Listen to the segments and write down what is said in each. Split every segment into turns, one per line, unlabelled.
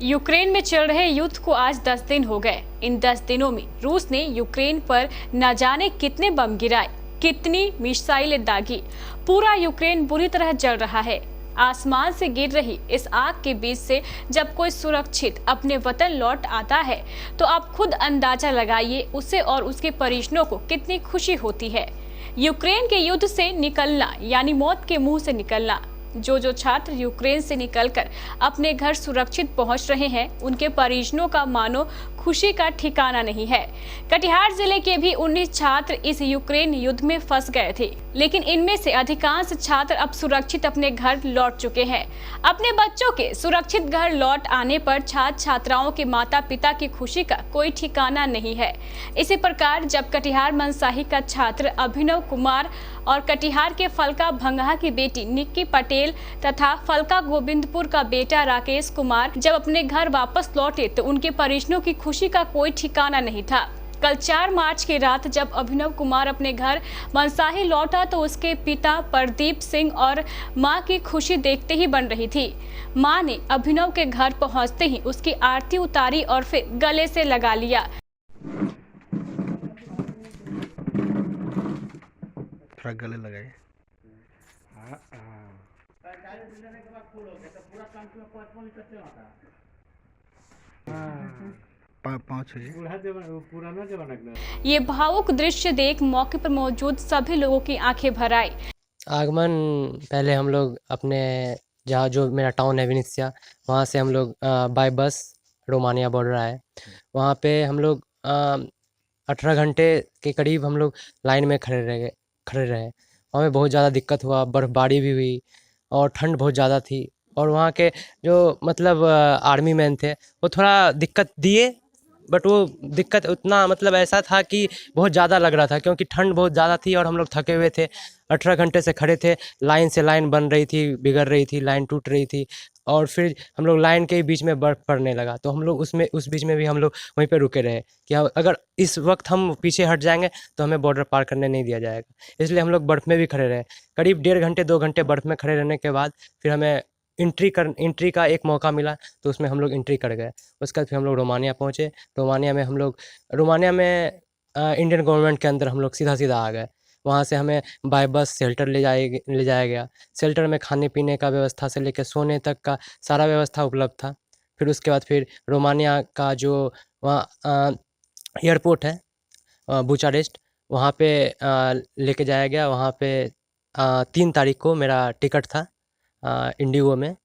Ukraine में चल रहे युद्ध को आज 10 दिन हो गए। इन 10 दिनों में रूस ने यूक्रेन पर न जाने कितने बम गिराए, कितनी मिसाइलें दागी। पूरा यूक्रेन बुरी तरह जल रहा है। आसमान से गिर रही इस आग के बीच से जब कोई सुरक्षित अपने वतन लौट आता है तो आप खुद अंदाजा लगाइए उसे और उसके परिजनों को कितनी खुशी होती है। यूक्रेन के युद्ध से निकलना यानी मौत के मुंह से निकलना। जो छात्र यूक्रेन से निकलकर अपने घर सुरक्षित पहुंच रहे हैं, उनके परिजनों का मानो खुशी का ठिकाना नहीं है। कटिहार जिले के भी 19 छात्र इस यूक्रेन युद्ध में फंस गए थे, लेकिन इनमें से अधिकांश छात्र अब सुरक्षित अपने घर लौट चुके हैं। अपने बच्चों के सुरक्षित घर लौट आने पर छात्र छात्राओं के माता पिता की खुशी का कोई ठिकाना नहीं है। इसी प्रकार जब कटिहार मनसाही का छात्र अभिनव कुमार और कटिहार के फलका भंगहा की बेटी निक्की पटेल तथा फलका गोविंदपुर का बेटा राकेश कुमार जब अपने घर वापस लौटे तो उनके परिजनों की खुशी का कोई ठिकाना नहीं था। कल 4 मार्च की रात जब अभिनव कुमार अपने घर मनसाही लौटा तो उसके पिता प्रदीप सिंह और मां की खुशी देखते ही बन रही थी। मां ने अभिनव के घर पहुंचते ही उसकी आरती उतारी और फिर गले से लगा लिया।
थोड़ा गले लगाए।
ये भावुक दृश्य देख मौके पर मौजूद सभी लोगों की आंखें भर आई।
आगमन पहले हम लोग अपने जहाँ जो मेरा टाउन है विनिसिया, वहाँ से हम लोग बाय बस रोमानिया बॉर्डर आए। वहाँ पे हम लोग 18 घंटे के करीब हम लोग लाइन में खड़े रहे। हमें बहुत ज़्यादा दिक्कत हुआ, बर्फ़बारी भी हुई और ठंड बहुत ज़्यादा थी। और वहाँ के जो मतलब आर्मी मैन थे वो थोड़ा दिक्कत दिए, बट वो दिक्कत उतना मतलब ऐसा था कि बहुत ज़्यादा लग रहा था क्योंकि ठंड बहुत ज़्यादा थी और हम लोग थके हुए थे। 18 घंटे से खड़े थे, लाइन से लाइन बन रही थी, बिगड़ रही थी, लाइन टूट रही थी और फिर हम लोग लाइन के बीच में बर्फ़ पड़ने लगा तो हम लोग उस बीच में भी हम लोग वहीं पे रुके रहे कि अगर इस वक्त हम पीछे हट जाएंगे तो हमें बॉर्डर पार करने नहीं दिया जाएगा। इसलिए हम लोग बर्फ़ में भी खड़े रहे। करीब 1.5 घंटे 2 घंटे बर्फ़ में खड़े रहने के बाद फिर हमें एंट्री का एक मौका मिला तो उसमें हम लोग एंट्री कर गए। उसके बाद फिर हम लोग रोमानिया पहुँचे। रोमानिया में इंडियन गवर्नमेंट के अंदर हम लोग सीधा आ गए। वहाँ से हमें बाय बस शेल्टर ले जाया गया। शेल्टर में खाने पीने का व्यवस्था से लेकर सोने तक का सारा व्यवस्था उपलब्ध था। फिर उसके बाद फिर रोमानिया का जो वहाँ एयरपोर्ट है बुचारेस्ट, वहाँ पे लेके जाया गया। वहाँ पे 3 तारीख को मेरा टिकट था इंडिगो में।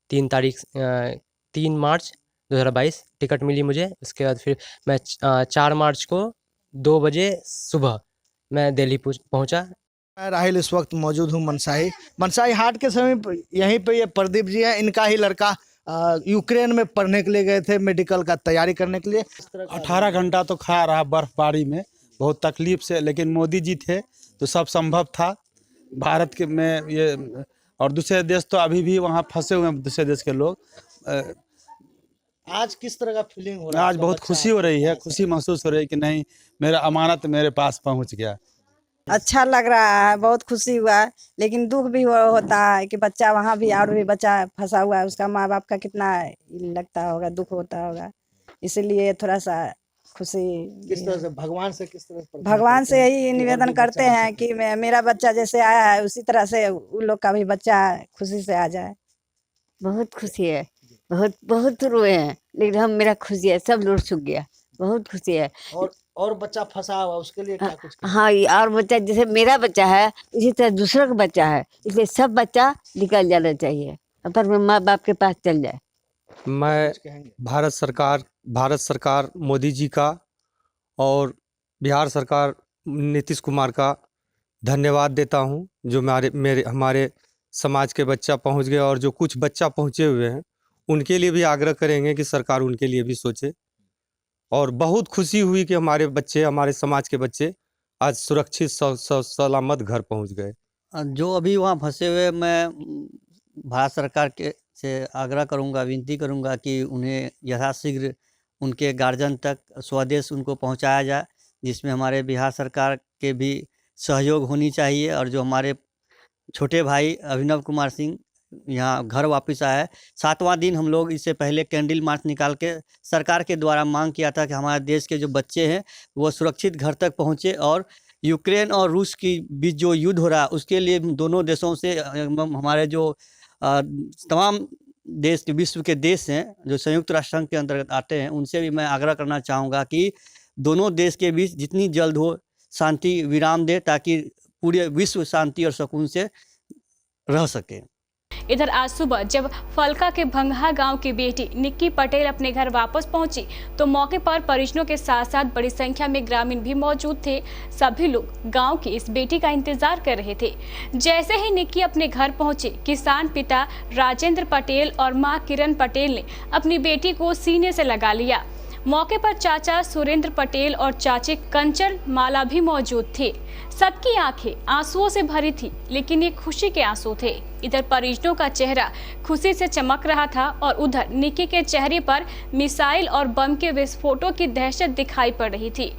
3 मार्च 2022 टिकट मिली मुझे। उसके बाद फिर मैं 4 मार्च को 2 बजे सुबह मैं दिल्ली पहुंचा।
मैं राहिल इस वक्त मौजूद हूँ मनसाही हाट के समीप। यहीं पे ये प्रदीप जी हैं, इनका ही लड़का यूक्रेन में पढ़ने के लिए गए थे, मेडिकल का तैयारी करने के लिए।
18 घंटा तो खड़ा रहा बर्फबारी में बहुत तकलीफ से, लेकिन मोदी जी थे तो सब संभव था। भारत के में ये और दूसरे देश तो अभी भी वहाँ फंसे हुए हैं, दूसरे देश के लोग।
आज किस तरह का फीलिंग हो रहा है?
आज बहुत खुशी हो रही है, खुशी महसूस हो रही है कि नहीं, मेरा अमानत मेरे पास पहुँच गया।
अच्छा लग रहा है, बहुत खुशी हुआ है, लेकिन दुख भी होता है कि बच्चा वहाँ भी और भी बच्चा फंसा हुआ है, उसका माँ बाप का कितना लगता होगा, दुख होता होगा। इसलिए थोड़ा सा खुशी।
किस तरह से भगवान से
यही निवेदन करते हैं कि मेरा बच्चा जैसे आया है उसी तरह से उन लोग का भी बच्चा खुशी से आ जाए।
बहुत खुशी है, बहुत रोए हैं, लेकिन हम मेरा खुशी है, सब लोग सूख गया, बहुत खुशी है।
और बच्चा फंसा हुआ, उसके लिए क्या कुछ
हाँ, और बच्चा जैसे मेरा बच्चा है इसी तरह दूसरा का बच्चा है, इसलिए सब बच्चा निकल जाना चाहिए, पर माँ बाप के पास चल जाए।
मैं भारत सरकार मोदी जी का और बिहार सरकार नीतीश कुमार का धन्यवाद देता हूं, जो हमारे समाज के बच्चा पहुंच गए और जो कुछ बच्चा पहुंचे हुए हैं उनके लिए भी आग्रह करेंगे कि सरकार उनके लिए भी सोचे। और बहुत खुशी हुई कि हमारे समाज के बच्चे आज सुरक्षित सलामत घर पहुंच गए।
जो अभी वहाँ फंसे हुए, मैं भारत सरकार के से आग्रह करूँगा, विनती करूँगा कि उन्हें यथाशीघ्र उनके गार्जियन तक स्वदेश उनको पहुँचाया जाए, जिसमें हमारे बिहार सरकार के भी सहयोग होनी चाहिए। और जो हमारे छोटे भाई अभिनव कुमार सिंह यहाँ घर वापस आया है। 7वां दिन हम लोग इससे पहले कैंडल मार्च निकाल के सरकार के द्वारा मांग किया था कि हमारे देश के जो बच्चे हैं वो सुरक्षित घर तक पहुँचे, और यूक्रेन और रूस के बीच जो युद्ध हो रहा है उसके लिए दोनों देशों से हमारे जो तमाम देश विश्व के देश हैं जो संयुक्त राष्ट्र संघ के अंतर्गत आते हैं, उनसे भी मैं आग्रह करना चाहूँगा कि दोनों देश के बीच जितनी जल्द हो शांति विराम दे, ताकि पूरे विश्व शांति और सुकून से रह सके।
इधर आज सुबह जब फलका के भंगहा गांव की बेटी निक्की पटेल अपने घर वापस पहुंची तो मौके पर परिजनों के साथ साथ बड़ी संख्या में ग्रामीण भी मौजूद थे। सभी लोग गांव की इस बेटी का इंतजार कर रहे थे। जैसे ही निक्की अपने घर पहुंची, किसान पिता राजेंद्र पटेल और मां किरण पटेल ने अपनी बेटी को सीने से लगा लिया। मौके पर चाचा सुरेंद्र पटेल और चाची कंचन माला भी मौजूद थे। सबकी आंखें आंसुओं से भरी थी, लेकिन ये खुशी के आंसू थे। इधर परिजनों का चेहरा खुशी से चमक रहा था और उधर निक्की के चेहरे पर मिसाइल और बम के विस्फोटों की दहशत दिखाई पड़ रही थी।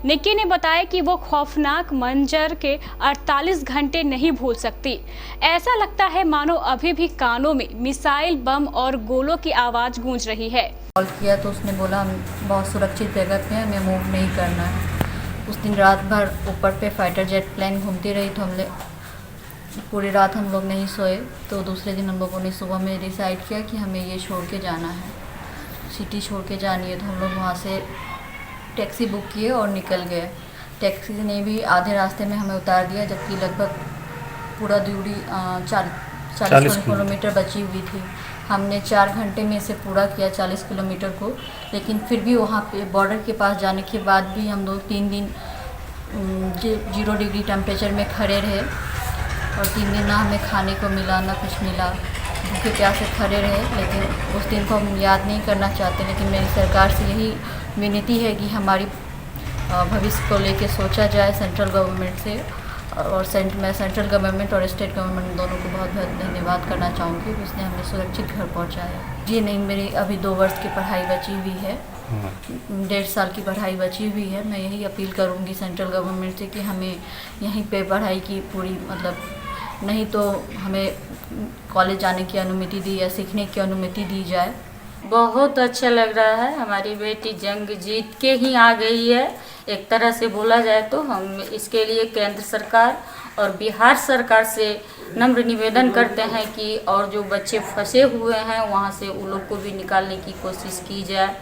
निक्की ने बताया कि वो खौफनाक मंजर के 48 घंटे नहीं भूल सकती। ऐसा लगता है मानो अभी भी कानों में मिसाइल, बम और गोलों की आवाज गूंज रही है।
कॉल किया तो उसने बोला हम बहुत सुरक्षित जगह पे हैं, हमें मूव नहीं करना है। उस दिन रात भर ऊपर पे फाइटर जेट प्लेन घूमती रही, तो हमने पूरी रात हम लोग नहीं सोए। तो दूसरे दिन हम लोगों ने सुबह में डिसाइड किया कि हमें ये छोड़ के जाना है, सिटी छोड़ के जानी है। तो हम लोग वहाँ से टैक्सी बुक किए और निकल गए। टैक्सी ने भी आधे रास्ते में हमें उतार दिया, जबकि लगभग पूरा दूरी 40 किलोमीटर बची हुई थी। हमने 4 घंटे में इसे पूरा किया 40 किलोमीटर को, लेकिन फिर भी वहाँ पे बॉर्डर के पास जाने के बाद भी हम लोग 3 दिन 0 डिग्री टेम्परेचर में खड़े रहे और 3 दिन ना हमें खाने को मिला ना कुछ मिला, भूखे प्यासे खड़े रहे। लेकिन उस दिन को हम याद नहीं करना चाहते। लेकिन मेरी सरकार से यही विनती है कि हमारी भविष्य को लेके सोचा जाए सेंट्रल गवर्नमेंट से, और मैं सेंट्रल गवर्नमेंट और स्टेट गवर्नमेंट दोनों को बहुत बहुत धन्यवाद करना चाहूँगी कि उसने हमें सुरक्षित घर पहुँचाया। जी नहीं, मेरी अभी 2 वर्ष की पढ़ाई बची हुई है, 1.5 साल की पढ़ाई बची हुई है। मैं यही अपील करूँगी सेंट्रल गवर्नमेंट से कि हमें यहीं पे पढ़ाई की पूरी नहीं तो हमें कॉलेज जाने की अनुमति दी या सीखने की अनुमति दी जाए।
बहुत अच्छा लग रहा है, हमारी बेटी जंग जीत के ही आ गई है एक तरह से बोला जाए तो। हम इसके लिए केंद्र सरकार और बिहार सरकार से नम्र निवेदन करते हैं कि और जो बच्चे फंसे हुए हैं वहाँ से उन लोग को भी निकालने की कोशिश की जाए।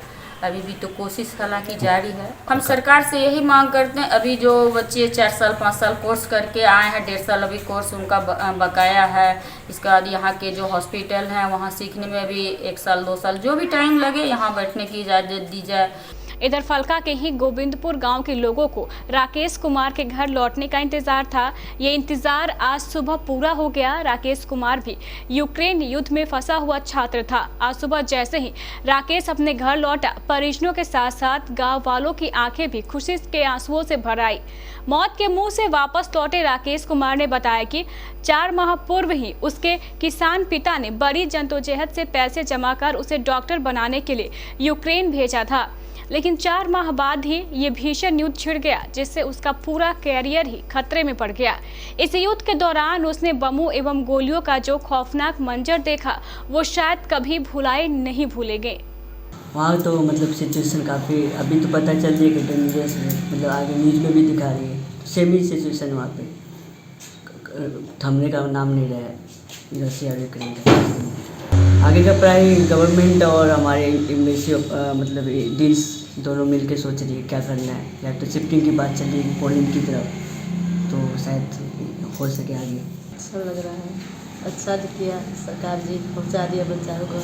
अभी भी तो कोशिश हालांकि जारी है। हम सरकार से यही मांग करते हैं, अभी जो बच्चे 4 साल 5 साल कोर्स करके आए हैं, 1.5 साल अभी कोर्स उनका बकाया है। इसके बाद यहाँ के जो हॉस्पिटल हैं वहाँ सीखने में भी 1 साल 2 साल जो भी टाइम लगे, यहाँ बैठने की इजाज़त दी जाए।
इधर फलका के ही गोविंदपुर गांव के लोगों को राकेश कुमार के घर लौटने का इंतजार था। ये इंतजार आज सुबह पूरा हो गया। राकेश कुमार भी यूक्रेन युद्ध में फंसा हुआ छात्र था। आज सुबह जैसे ही राकेश अपने घर लौटा, परिजनों के साथ साथ गांव वालों की आंखें भी खुशी के आंसुओं से भर आई। मौत के मुंह से वापस लौटे राकेश कुमार ने बताया कि 4 माह पूर्व ही उसके किसान पिता ने बड़ी जद्दोजहद से पैसे जमा कर उसे डॉक्टर बनाने के लिए यूक्रेन भेजा था, लेकिन 4 माह बाद ही ये भीषण युद्ध छिड़ गया, जिससे उसका पूरा कैरियर ही खतरे में पड़ गया। इस युद्ध के दौरान उसने बमों एवं गोलियों का जो खौफनाक मंजर देखा, वो शायद कभी भुलाए नहीं भूलेंगे।
वहाँ तो सिचुएशन काफ़ी अभी तो पता चल रही है कि डेंजरस है, आगे न्यूज़ में भी दिखा रही है। सेम ही सिचुएशन वहाँ पे थमने का नाम नहीं रहा है रशिया और यूक्रेन का। आगे का प्राय गवर्नमेंट और हमारे एम्बेसी डील्स दोनों मिलके सोच रही है क्या करना है, या तो शिफ्टिंग की बात चल रही है पोलैंड की तरफ, तो शायद हो सके आगे।
अच्छा लग रहा है, अच्छा किया सरकार जी, पहुंचा दिया बच्चा को,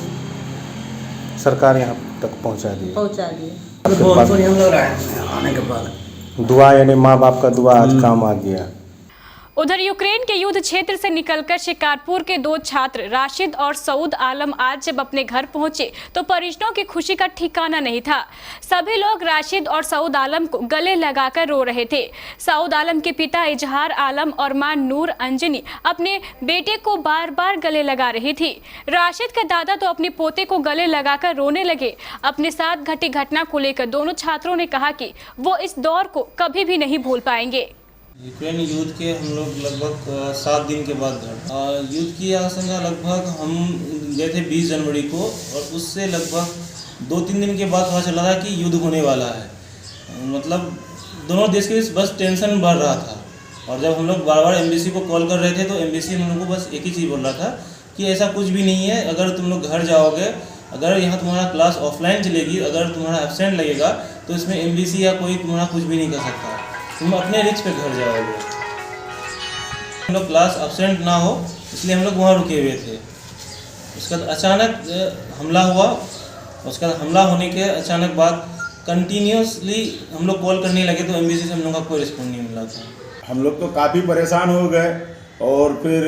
सरकार यहाँ तक पहुँचा दिया।
बहुत बढ़िया लग रहा है आने के बाद।
दुआ यानी माँ बाप का दुआ आज काम आ गया।
उधर यूक्रेन के युद्ध क्षेत्र से निकलकर शिकारपुर के 2 छात्र राशिद और सऊद आलम आज जब अपने घर पहुंचे तो परिजनों की खुशी का ठिकाना नहीं था। सभी लोग राशिद और सऊद आलम को गले लगाकर रो रहे थे। सऊद आलम के पिता इजहार आलम और मां नूर अंजनी अपने बेटे को बार बार गले लगा रही थी। राशिद के दादा तो अपने पोते को गले लगाकर रोने लगे। अपने साथ घटी घटना को लेकर दोनों छात्रों ने कहा कि वो इस दौर को कभी भी नहीं भूल पाएंगे।
यूक्रेन युद्ध के हम लोग लगभग 7 दिन के बाद घर युद्ध की आशंका लगभग हम गए थे 20 जनवरी को, और उससे लगभग 2-3 दिन के बाद पता चला था कि युद्ध होने वाला है। मतलब दोनों देश के बीच बस टेंशन बढ़ रहा था, और जब हम लोग बार बार एम्बेसी को कॉल कर रहे थे तो एम्बेसी हम लोग को बस एक ही चीज़ बोल रहा था कि ऐसा कुछ भी नहीं है, अगर तुम लोग घर जाओगे, अगर यहाँ तुम्हारा क्लास ऑफलाइन चलेगी, अगर तुम्हारा एब्सेंट लगेगा तो इसमें एम्बेसी या कोई तुम्हारा कुछ भी नहीं कर सकता, तुम अपने रिस्क पे घर जाओगे। हम लोग क्लास एब्सेंट ना हो इसलिए हम लोग वहाँ रुके हुए थे। उसके बाद अचानक हमला हुआ, उसके बाद हमला होने के अचानक बाद कंटिन्यूसली हम लोग कॉल करने लगे तो एम्बेसी से हम लोग का कोई रिस्पॉन्स नहीं मिला था।
हम लोग तो काफ़ी परेशान हो गए, और फिर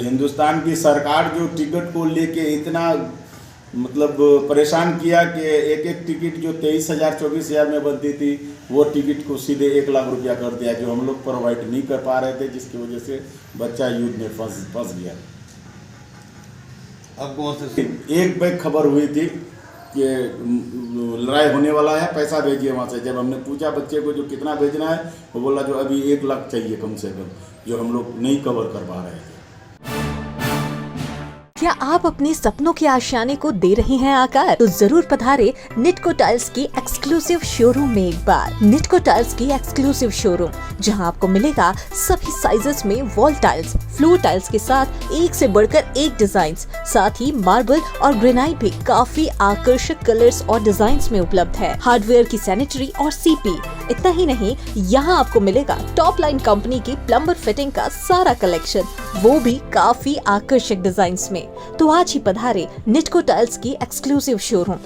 हिंदुस्तान की सरकार जो टिकट को लेके इतना मतलब परेशान किया कि एक टिकट जो 23,000 24,000 में बनती थी वो टिकट को सीधे 1 लाख रुपया कर दिया, जो हम लोग प्रोवाइड नहीं कर पा रहे थे, जिसकी वजह से बच्चा युद्ध में फंस गया। अब कौन से एक बैग खबर हुई थी कि लड़ाई होने वाला है, पैसा भेजिए वहाँ से। जब हमने पूछा बच्चे को जो कितना भेजना है, वो बोला जो अभी 1 लाख चाहिए कम से कम, जो हम लोग नहीं कवर कर पा रहे थे।
क्या आप अपने सपनों के आशियाने को दे रहे हैं आकार? तो जरूर पधारे निटको टाइल्स की एक्सक्लूसिव शोरूम में एक बार। निटको टाइल्स की एक्सक्लूसिव शोरूम, जहां आपको मिलेगा सभी साइजेस में वॉल टाइल्स, फ्लोर टाइल्स के साथ एक से बढ़कर एक डिजाइन्स, साथ ही मार्बल और ग्रेनाइट भी काफी आकर्षक कलर्स और डिजाइन्स में उपलब्ध है। हार्डवेयर की सैनिटरी और सीपी, इतना ही नहीं, यहाँ आपको मिलेगा टॉप लाइन कंपनी की प्लम्बर फिटिंग का सारा कलेक्शन, वो भी काफी आकर्षक डिजाइन्स में। तो आज ही पधारे निटको टाइल्स की एक्सक्लूसिव शोरूम,